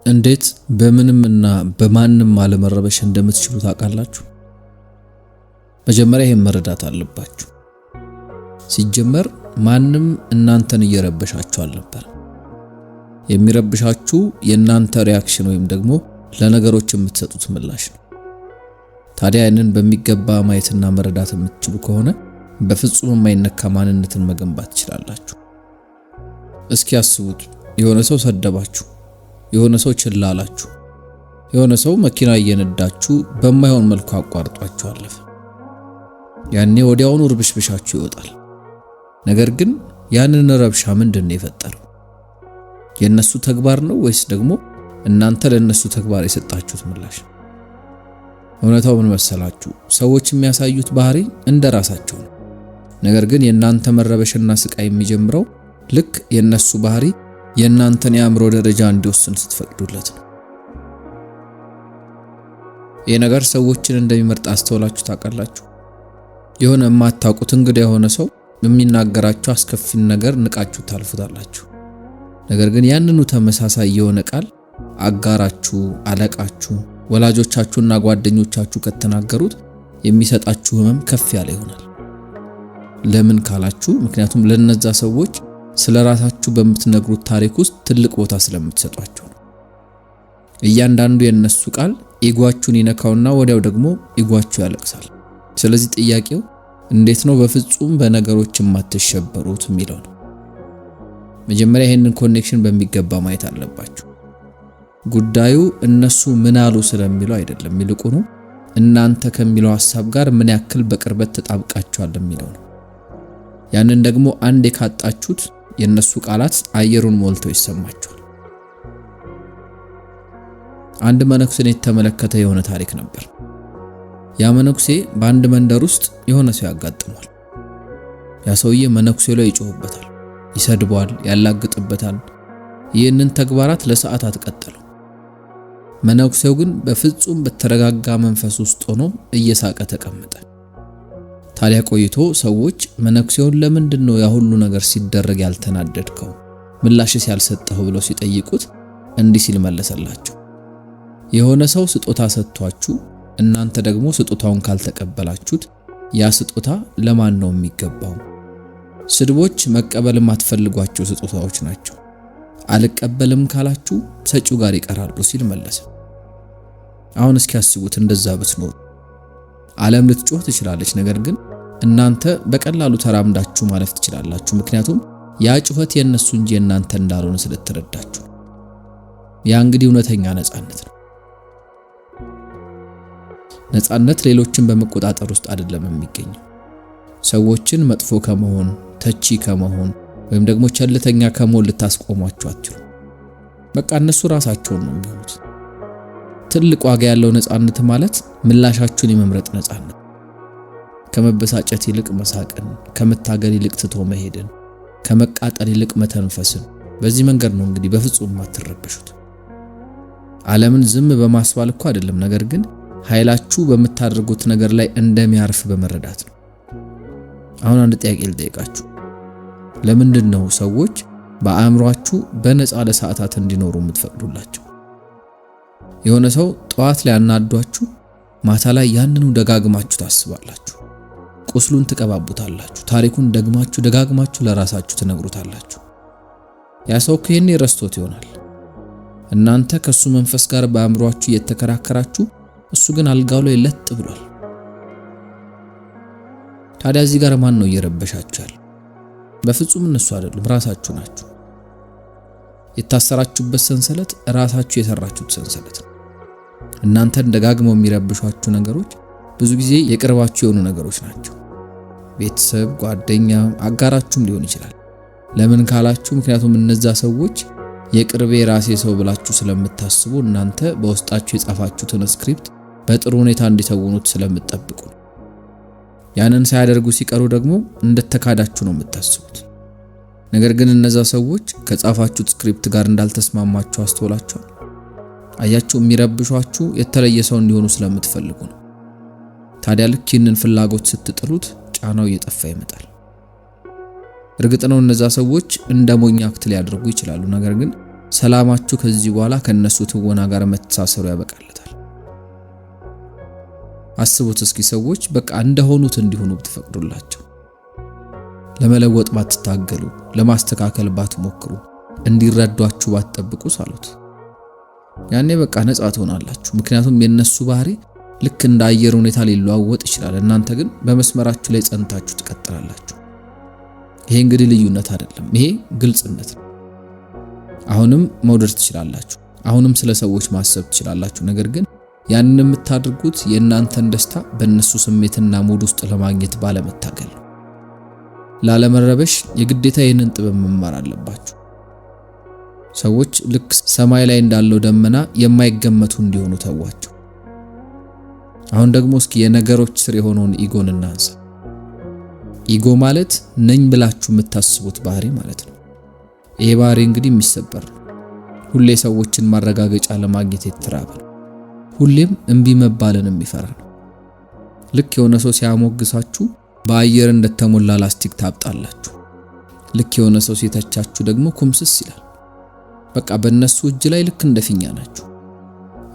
እንዴት በምንምና በማንም አለመረበሽ እንደምትችሉ ታውቃላችሁ? መጀመሪያ ይሄን መረዳት አለባችሁ። ሲጀመር ማንም እናንተን እየረበሻችሁ አልነበር። የሚረብሻችሁ የእናንተ ሪአክሽን ወይም ደግሞ ለነገሮች የምትሰጡት ምላሽ ነው። ታዲያ ያንን በሚገባ ማየትና መረዳት የምትችሉ ከሆነ በፍጹም የማይነካ ማንነትን መገንባት ትችላላችሁ። እስኪ አስቡት፣ የሆነ ሰው ሰደባችሁ፣ የሆነ ሰው ችላ አላችሁ፣ የሆነ ሰው መኪና እየነዳችሁ በማይሆን መልኩ አቋርጧችሁ አለፈ። ያኔ ወዲያውኑ ርብሽብሻችሁ ይወጣል። ነገር ግን ያንን ረብሻ ምንድነው የፈጠረው? የነሱ ተግባር ነው ወይስ ደግሞ እናንተ ለነሱ ተግባር የሰጣችሁት ምላሽ? እውነታው ምን መሰላችሁ? ሰዎች የሚያሳዩት ባህሪ እንደራሳቸው ነው። ነገር ግን የእናንተ መረበሽና ስቃይ የሚጀምረው ልክ የነሱ ባህሪ የእናንተን የአእምሮ ደረጃ እንዲወስን ስትፈቅዱለት ነው። ይህ ነገር ሰዎችን እንደሚመርጥ አስተውላችሁ ታውቃላችሁ? የሆነ የማታውቁት እንግዳ የሆነ ሰው የሚናገራችሁ አስከፊን ነገር ንቃችሁ ታልፉታላችሁ። ነገር ግን ያንኑ ተመሳሳይ የሆነ ቃል አጋራችሁ፣ አለቃችሁ፣ ወላጆቻችሁና ጓደኞቻችሁ ከተናገሩት የሚሰጣችሁ ህመም ከፍ ያለ ይሆናል። ለምን ካላችሁ ምክንያቱም ለነዛ ሰዎች ስለራሳችሁ በምትነግሩት ታሪክ ውስጥ ትልቅ ቦታ ስለምትሰጧቸው ነው። እያንዳንዱ የነሱ ቃል ኢጓችሁን ይነካውና ወዲያው ደግሞ ኢጓችሁ ያለቅሳል። ስለዚህ ጥያቄው እንዴት ነው በፍጹም በነገሮች የማትሸበሩት የሚለው ነው። መጀመሪያ ይሄንን ኮኔክሽን በሚገባ ማየት አለባችሁ። ጉዳዩ እነሱ ምን አሉ ስለሚለው አይደለም፣ ይልቁኑ እናንተ ከሚለው ሐሳብ ጋር ምን ያክል በቅርበት ተጣብቃችኋል የሚለው ነው። ያንን ደግሞ አንዴ ካጣችሁት የነሱ ቃላት አየሩን ሞልተው ይሰማችኋል። አንድ መነኩሴን የተመለከተ የሆነ ታሪክ ነበር። ያ መነኩሴ በአንድ መንደር ውስጥ የሆነ ሰው ያጋጥሟል። ያ ሰውዬ መነኩሴው ላይ ይጮህበታል፣ ይሰድበዋል፣ ያላግጥበታል። ይህንን ተግባራት ለሰዓታት ቀጠሉ። መነኩሴው ግን በፍጹም በተረጋጋ መንፈስ ውስጥ ሆኖ እየሳቀ ተቀመጠ። ታዲያ ቆይቶ ሰዎች መነኩሴውን ለምንድነው ያ ሁሉ ነገር ሲደረግ ያልተናደድከው? ምላሽስ ያልሰጠው ብለው ሲጠይቁት እንዲህ ሲል መለሰላቸው። የሆነ ሰው ስጦታ ሰጥቷችሁ እናንተ ደግሞ ስጦታውን ካልተቀበላችሁት ያ ስጦታ ለማን ነው የሚገባው? ስድቦች መቀበል የማትፈልጓቸው ስጦታዎች ናቸው። አልቀበልም ካላችሁ ሰጪው ጋር ይቀራሉ ሲል መለሰ። አሁን እስኪ አስቡት፣ እንደዛ ብትኖሩ ዓለም ልትጮህ ትችላለች፣ ነገር ግን እናንተ በቀላሉ ተራምዳችሁ ማለፍ ትችላላችሁ። ምክንያቱም ያ ጩኸት የነሱ እንጂ እናንተ እንዳልሆነ ስለተረዳችሁ። ያ እንግዲህ እውነተኛ ነፃነት ነው። ነፃነት ሌሎችን በመቆጣጠር ውስጥ አይደለም የሚገኘው። ሰዎችን መጥፎ ከመሆን ተቺ ከመሆን ወይም ደግሞ ቸልተኛ ከመሆን ልታስቆሟቸው አትችሉ። በቃ እነሱ ራሳቸውን ነው የሚሆኑት። ትልቅ ዋጋ ያለው ነፃነት ማለት ምላሻችሁን የመምረጥ ነፃነት፣ ከመበሳጨት ይልቅ መሳቅን፣ ከመታገል ይልቅ ትቶ መሄድን፣ ከመቃጠል ይልቅ መተንፈስን። በዚህ መንገድ ነው እንግዲህ በፍጹም ማትረበሹት። ዓለምን ዝም በማስባል እኮ አይደለም፣ ነገር ግን ኃይላችሁ በምታደርጉት ነገር ላይ እንደሚያርፍ በመረዳት ነው። አሁን አንድ ጥያቄ ልጠይቃችሁ። ለምንድን ነው ሰዎች በአእምሯችሁ በነፃ ለሰዓታት እንዲኖሩ የምትፈቅዱላቸው? የሆነ ሰው ጠዋት ላይ አናዷችሁ፣ ማታ ላይ ያንኑ ደጋግማችሁ ታስባላችሁ፣ ቁስሉን ትቀባቡታላችሁ፣ ታሪኩን ደጋግማችሁ ለራሳችሁ ትነግሩታላችሁ። ያ ሰው ከየኔ ረስቶት ይሆናል። እናንተ ከሱ መንፈስ ጋር በአእምሯችሁ እየተከራከራችሁ፣ እሱ ግን አልጋው ላይ ለጥ ብሏል። ታዲያ እዚህ ጋር ማን ነው እየረበሻችሁ ያለው? በፍጹም እነሱ አይደሉም፣ ራሳችሁ ናችሁ። የታሰራችሁበት ሰንሰለት ራሳችሁ የሰራችሁት ሰንሰለት ነው። እናንተን ደጋግመው የሚረብሿችሁ ነገሮች ብዙ ጊዜ የቅርባችሁ የሆኑ ነገሮች ናቸው። ቤተሰብ፣ ጓደኛ፣ አጋራችሁም ሊሆን ይችላል። ለምን ካላችሁ ምክንያቱም እነዛ ሰዎች የቅርቤ ራሴ ሰው ብላችሁ ስለምታስቡ እናንተ በውስጣችሁ የጻፋችሁትን ስክሪፕት በጥሩ ሁኔታ እንዲተውኑት ስለምትጠብቁ ነው። ያንን ሳያደርጉ ሲቀሩ ደግሞ እንደተካዳችሁ ነው የምታስቡት። ነገር ግን እነዛ ሰዎች ከጻፋችሁት ስክሪፕት ጋር እንዳልተስማማችሁ አስተውላችኋል? አያችሁ፣ የሚረብሿችሁ የተለየ ሰው እንዲሆኑ ስለምትፈልጉ ነው። ታዲያ ልክ ይህንን ፍላጎት ስትጥሉት ጫናው እየጠፋ ይመጣል። እርግጥ ነው እነዛ ሰዎች እንደ ሞኝ አክት ሊያደርጉ ይችላሉ፣ ነገር ግን ሰላማችሁ ከዚህ በኋላ ከነሱ ትወና ጋር መተሳሰሩ ያበቃለታል። አስቡት እስኪ ሰዎች በቃ እንደሆኑት እንዲሆኑ ብትፈቅዱላቸው፣ ለመለወጥ ባትታገሉ፣ ለማስተካከል ባትሞክሩ፣ እንዲረዷችሁ ባትጠብቁ ሳሉት ያኔ በቃ ነፃ ትሆናላችሁ። ምክንያቱም የነሱ ባህሪ ልክ እንደ አየር ሁኔታ ሊለዋወጥ ይችላል። እናንተ ግን በመስመራችሁ ላይ ጸንታችሁ ትቀጥላላችሁ። ይሄ እንግዲህ ልዩነት አይደለም፣ ይሄ ግልጽነት ነው። አሁንም መውደድ ትችላላችሁ፣ አሁንም ስለ ሰዎች ማሰብ ትችላላችሁ። ነገር ግን ያንን የምታደርጉት የእናንተን ደስታ በእነሱ ስሜትና ሙድ ውስጥ ለማግኘት ባለመታገል ነው። ላለመረበሽ የግዴታ ይህንን ጥበብ መማር አለባችሁ። ሰዎች ልክ ሰማይ ላይ እንዳለው ደመና የማይገመቱ እንዲሆኑ ተዋቸው። አሁን ደግሞ እስኪ የነገሮች ስር የሆነውን ኢጎን እናንሳ። ኢጎ ማለት ነኝ ብላችሁ የምታስቡት ባህሪ ማለት ነው። ይሄ ባህሪ እንግዲህ የሚሰበር ነው። ሁሌ ሰዎችን ማረጋገጫ ለማግኘት የተራበ ነው። ሁሌም እምቢ መባልን የሚፈራ ነው። ልክ የሆነ ሰው ሲያሞግሳችሁ በአየር እንደተሞላ ላስቲክ ታብጣላችሁ። ልክ የሆነ ሰው ሲተቻችሁ ደግሞ ኩምስስ ይላል። በቃ በእነሱ እጅ ላይ ልክ እንደፊኛ ናችሁ።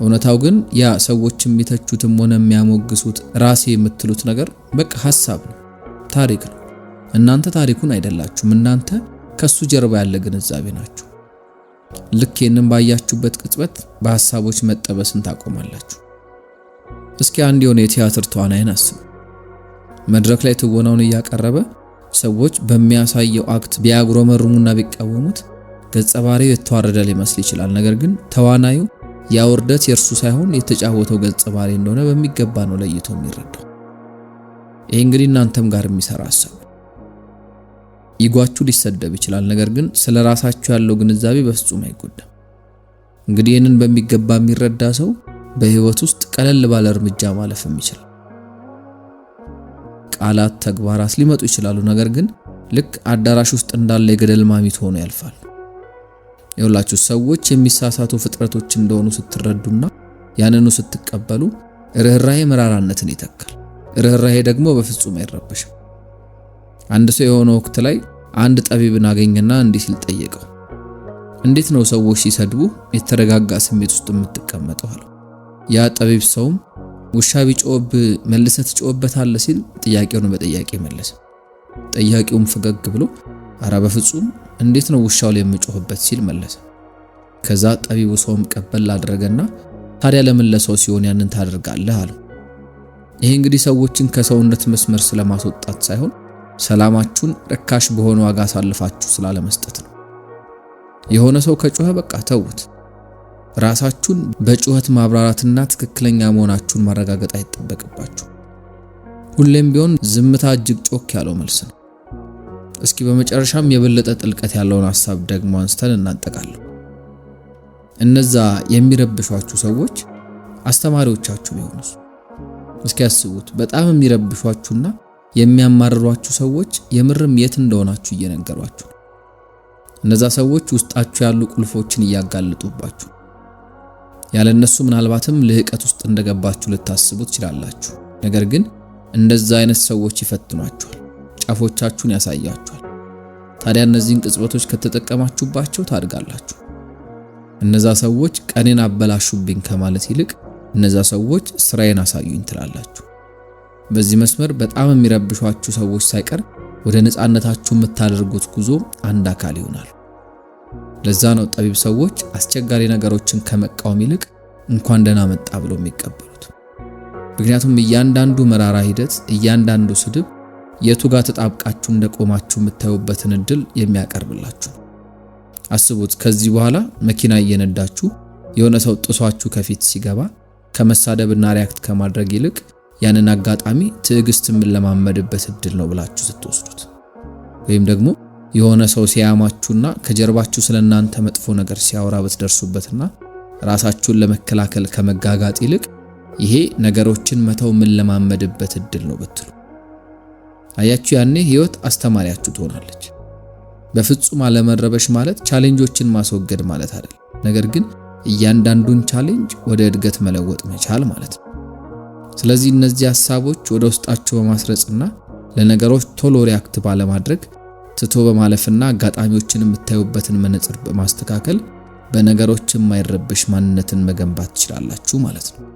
እውነታው ግን ያ ሰዎች የሚተቹትም ሆነ የሚያሞግሱት ራሴ የምትሉት ነገር በቃ ሐሳብ ነው፣ ታሪክ ነው። እናንተ ታሪኩን አይደላችሁም። እናንተ ከሱ ጀርባ ያለ ግንዛቤ ናችሁ። ልክ ይህንን ባያችሁበት ቅጽበት በሐሳቦች መጠበስን ታቆማላችሁ። እስኪ አንድ የሆነ የቲያትር ተዋናይን አስቡ። መድረክ ላይ ትወናውን እያቀረበ ሰዎች በሚያሳየው አክት ቢያጉረመርሙና ቢቃወሙት ገጸ ባህሪው የተዋረደ ሊመስል ይችላል። ነገር ግን ተዋናዩ ያ ውርደት የእርሱ ሳይሆን የተጫወተው ገጸ ባህሪ እንደሆነ በሚገባ ነው ለይቶ የሚረዳው። ይሄ እንግዲህ እናንተም ጋር የሚሰራ ሐሳብ። ኢጓችሁ ሊሰደብ ይችላል፣ ነገር ግን ስለ ራሳችሁ ያለው ግንዛቤ በፍጹም አይጎዳም። እንግዲህ ይህንን በሚገባ የሚረዳ ሰው በህይወት ውስጥ ቀለል ባለ እርምጃ ማለፍም ይችላል። ቃላት፣ ተግባራት ሊመጡ ይችላሉ፣ ነገር ግን ልክ አዳራሽ ውስጥ እንዳለ የገደል ማሚት ሆኖ ያልፋል። ይኸውላችሁ ሰዎች የሚሳሳቱ ፍጥረቶች እንደሆኑ ስትረዱና ያንኑ ስትቀበሉ ርህራሄ መራራነትን ይተካል። ርህራሄ ደግሞ በፍጹም አይረበሽም። አንድ ሰው የሆነ ወቅት ላይ አንድ ጠቢብን አገኘና እንዲህ ሲል ጠየቀው፣ እንዴት ነው ሰዎች ሲሰድቡ የተረጋጋ ስሜት ውስጥ የምትቀመጠው አለው። ያ ጠቢብ ሰውም ውሻ ቢጮህብ መልሰህ ትጮህበታለህ ሲል ጥያቄውን በጥያቄ መለሰ። ጠያቂውም ፈገግ ብሎ አራ በፍጹም እንዴት ነው ውሻው ላይ የምጮህበት ሲል መለሰ። ከዛ ጠቢቡ ሰውም ቀበል አደረገና ታዲያ ለምን ለሰው ሲሆን ያንን ታደርጋለህ አለው። ይሄ እንግዲህ ሰዎችን ከሰውነት መስመር ስለማስወጣት ሳይሆን ሰላማችሁን ርካሽ በሆነ ዋጋ አሳልፋችሁ ስላለመስጠት ነው። የሆነ ሰው ከጮኸ በቃ ተውት። ራሳችሁን በጩኸት ማብራራትና ትክክለኛ መሆናችሁን ማረጋገጥ አይጠበቅባችሁ። ሁሌም ቢሆን ዝምታ እጅግ ጮክ ያለው መልስ ነው። እስኪ በመጨረሻም የበለጠ ጥልቀት ያለውን ሐሳብ ደግሞ አንስተን እናጠቃለን። እነዛ የሚረብሿችሁ ሰዎች አስተማሪዎቻችሁ ቢሆኑስ? እስኪ አስቡት። በጣም የሚረብሿችሁና የሚያማርሯችሁ ሰዎች የምርም የት እንደሆናችሁ እየነገሯችሁ። እነዛ ሰዎች ውስጣችሁ ያሉ ቁልፎችን እያጋለጡባችሁ። ያለነሱ ምናልባትም ልህቀት ውስጥ እንደገባችሁ ልታስቡ ትችላላችሁ። ነገር ግን እንደዛ አይነት ሰዎች ይፈትኗችኋል፣ ጫፎቻችሁን ያሳያችኋል። ታዲያ እነዚህን ቅጽበቶች ከተጠቀማችሁባቸው ታድጋላችሁ። እነዛ ሰዎች ቀኔን አበላሹብኝ ከማለት ይልቅ እነዛ ሰዎች ስራዬን አሳዩኝ ትላላችሁ። በዚህ መስመር በጣም የሚረብሿችሁ ሰዎች ሳይቀር ወደ ነፃነታችሁ የምታደርጉት ጉዞ አንድ አካል ይሆናል። ለዛ ነው ጠቢብ ሰዎች አስቸጋሪ ነገሮችን ከመቃወም ይልቅ እንኳን ደህና መጣ ብለው የሚቀበሉት። ምክንያቱም እያንዳንዱ መራራ ሂደት፣ እያንዳንዱ ስድብ የቱ ጋር ተጣብቃችሁ እንደቆማችሁ የምታዩበትን እድል የሚያቀርብላችሁ። አስቡት፣ ከዚህ በኋላ መኪና እየነዳችሁ የሆነ ሰው ጥሷችሁ ከፊት ሲገባ ከመሳደብና ሪያክት ከማድረግ ይልቅ ያንን አጋጣሚ ትዕግስትን ለማመድበት እድል ነው ብላችሁ ስትወስዱት፣ ወይም ደግሞ የሆነ ሰው ሲያማችሁና ከጀርባችሁ ስለናንተ መጥፎ ነገር ሲያወራ ብትደርሱበትና ራሳችሁን ለመከላከል ከመጋጋጥ ይልቅ ይሄ ነገሮችን መተው ለማመድበት እድል ነው ብትሉ፣ አያችሁ ያኔ ህይወት አስተማሪያችሁ ትሆናለች። በፍጹም አለመረበሽ ማለት ቻሌንጆችን ማስወገድ ማለት አይደል። ነገር ግን እያንዳንዱን ቻሌንጅ ወደ እድገት መለወጥ መቻል ማለት ነው። ስለዚህ እነዚህ ሐሳቦች ወደ ውስጣችሁ በማስረጽና ለነገሮች ቶሎ ሪያክት ባለማድረግ ትቶ በማለፍና አጋጣሚዎችን የምታዩበትን መነጽር በማስተካከል በነገሮች የማይረበሽ ማንነትን መገንባት ትችላላችሁ ማለት ነው።